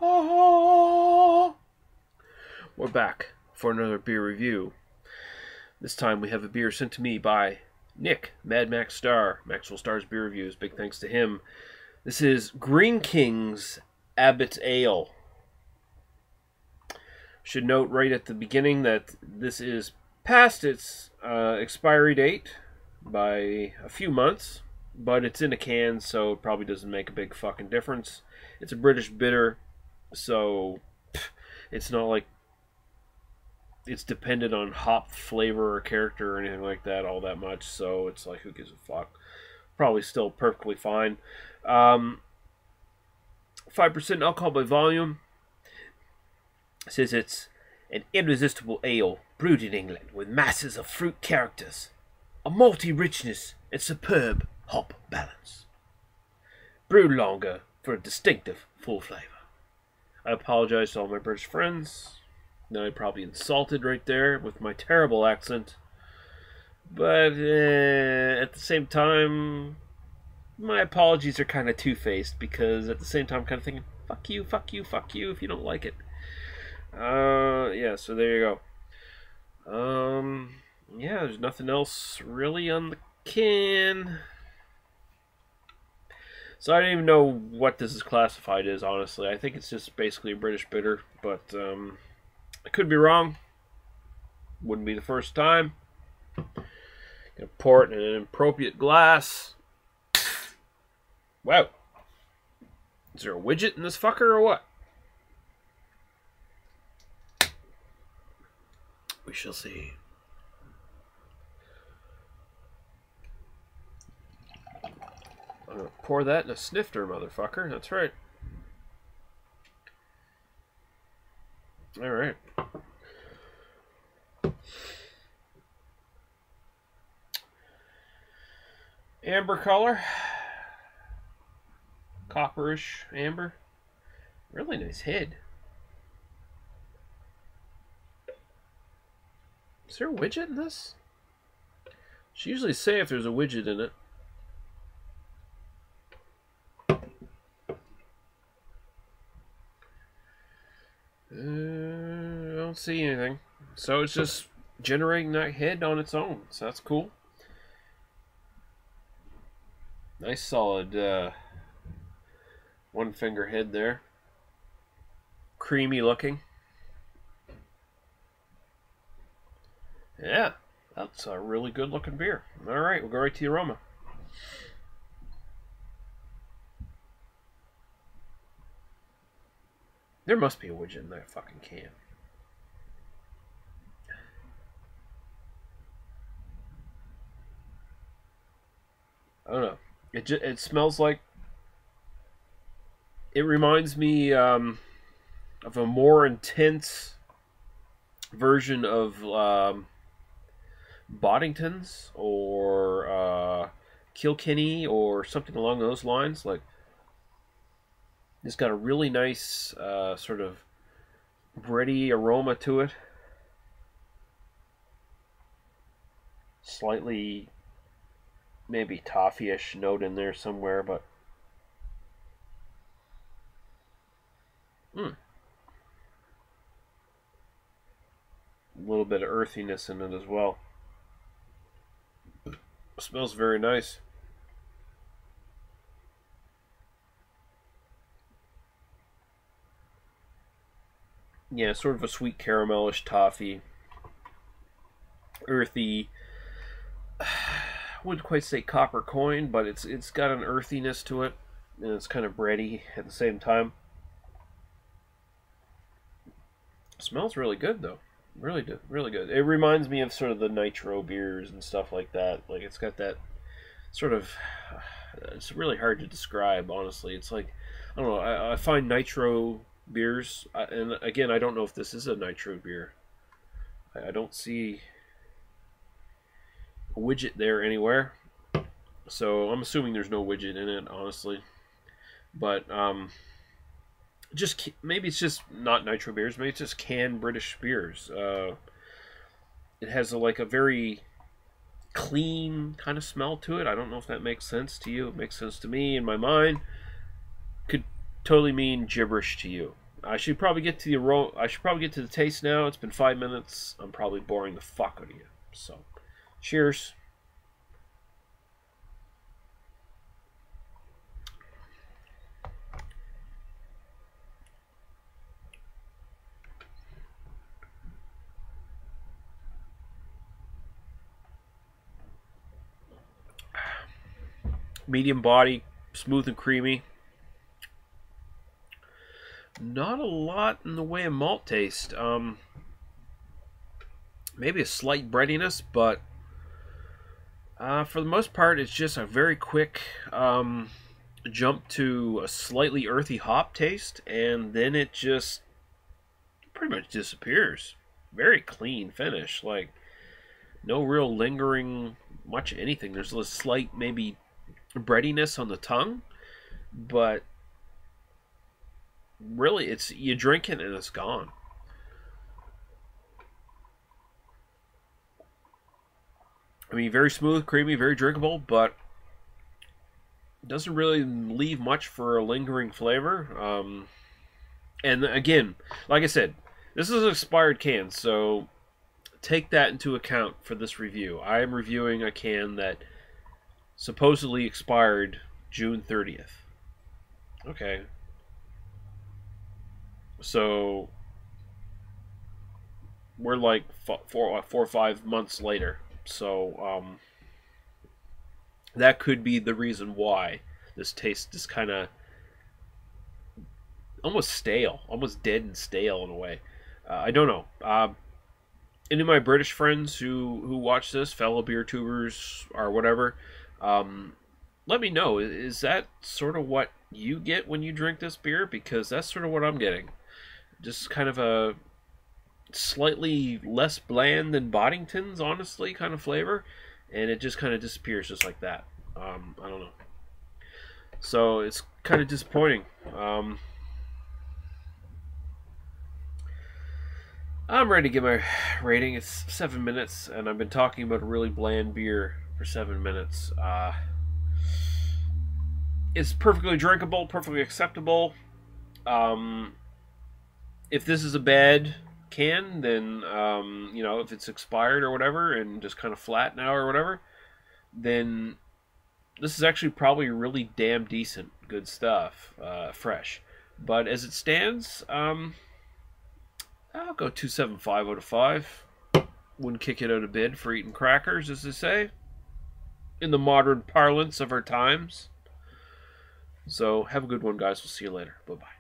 We're back for another beer review. This time we have a beer sent to me by Nick, Mad Max Starr, Maxwell Starr's Beer Reviews. Big thanks to him. This is Greene King's Abbot Ale. Should note right at the beginning that this is past its expiry date by a few months, but it's in a can, so it probably doesn't make a big fucking difference. It's a British bitter, so it's not like it's dependent on hop flavor or character or anything like that all that much, so it's like, who gives a fuck? Probably still perfectly fine. 5% alcohol by volume. It says it's an irresistible ale brewed in England with masses of fruit characters, a malty richness, and superb hop balance. Brewed longer for a distinctive full flavor. I apologize to all my British friends. Now I probably insulted right there with my terrible accent. But at the same time, my apologies are kind of two-faced, because at the same time I'm kind of thinking, fuck you, fuck you, fuck you if you don't like it. Yeah, so there you go. Yeah, there's nothing else really on the can. So I don't even know what this is classified as, honestly. I think it's just basically a British bitter, but I could be wrong. Wouldn't be the first time. Gonna pour it in an appropriate glass. Wow. Is there a widget in this fucker or what? We shall see. I'm gonna pour that in a snifter, motherfucker. That's right. Alright. Amber color. Copperish amber. Really nice head. Is there a widget in this? She usually say if there's a widget in it. I don't see anything. So it's just generating that head on its own. So that's cool. Nice solid one finger head there. Creamy looking. Yeah, that's a really good looking beer. Alright, we'll go right to the aroma. There must be a widget in that fucking can. I don't know. It smells like... It reminds me of a more intense version of Boddington's or Kilkenny or something along those lines. Like, it's got a really nice sort of bready aroma to it. Slightly maybe toffee-ish note in there somewhere, but a little bit of earthiness in it as well. It smells very nice. Yeah, sort of a sweet caramelish toffee. Earthy. I wouldn't quite say copper coin, but it's got an earthiness to it, and it's kind of bready at the same time. It smells really good though. Really good, really good. It reminds me of sort of the nitro beers and stuff like that. Like, it's got that sort of... It's really hard to describe, honestly. It's like, I don't know, I find nitro beers, and again, I don't know if this is a nitro beer. I don't see a widget there anywhere, so I'm assuming there's no widget in it, honestly. But just maybe it's just not nitro beers. Maybe it's just canned British beers. It has like a very clean kind of smell to it. I don't know if that makes sense to you. It makes sense to me in my mind. Could totally mean gibberish to you. I should probably get to the aroma. I should probably get to the taste now. It's been 5 minutes. I'm probably boring the fuck out of you. So, cheers. Medium body, smooth and creamy. Not a lot in the way of malt taste. Maybe a slight breadiness, but for the most part, it's just a very quick jump to a slightly earthy hop taste, and then it just pretty much disappears. Very clean finish, like no real lingering much anything. There's a slight maybe breadiness on the tongue, but really it's you drink it and it's gone. I mean, very smooth, creamy, very drinkable, but doesn't really leave much for a lingering flavor. And again, like I said, this is an expired can, so take that into account for this review. I am reviewing a can that supposedly expired June 30th. Okay. So we're like 4 or 5 months later. So that could be the reason why this taste is kind of almost stale, almost dead and stale in a way. I don't know. Any of my British friends who watch this, fellow beer tubers or whatever, let me know. Is that sort of what you get when you drink this beer? Because that's sort of what I'm getting. Just kind of a slightly less bland than Boddington's, honestly, kind of flavor. And it just kind of disappears just like that. I don't know. So it's kind of disappointing. I'm ready to give my rating. It's 7 minutes, and I've been talking about a really bland beer for 7 minutes. It's perfectly drinkable, perfectly acceptable. If this is a bad can, then, you know, if it's expired or whatever, and just kind of flat now or whatever, then this is actually probably really damn decent, good stuff, fresh. But as it stands, I'll go 2.75 out of 5. Wouldn't kick it out of bed for eating crackers, as they say, in the modern parlance of our times. So have a good one, guys. We'll see you later. Bye-bye.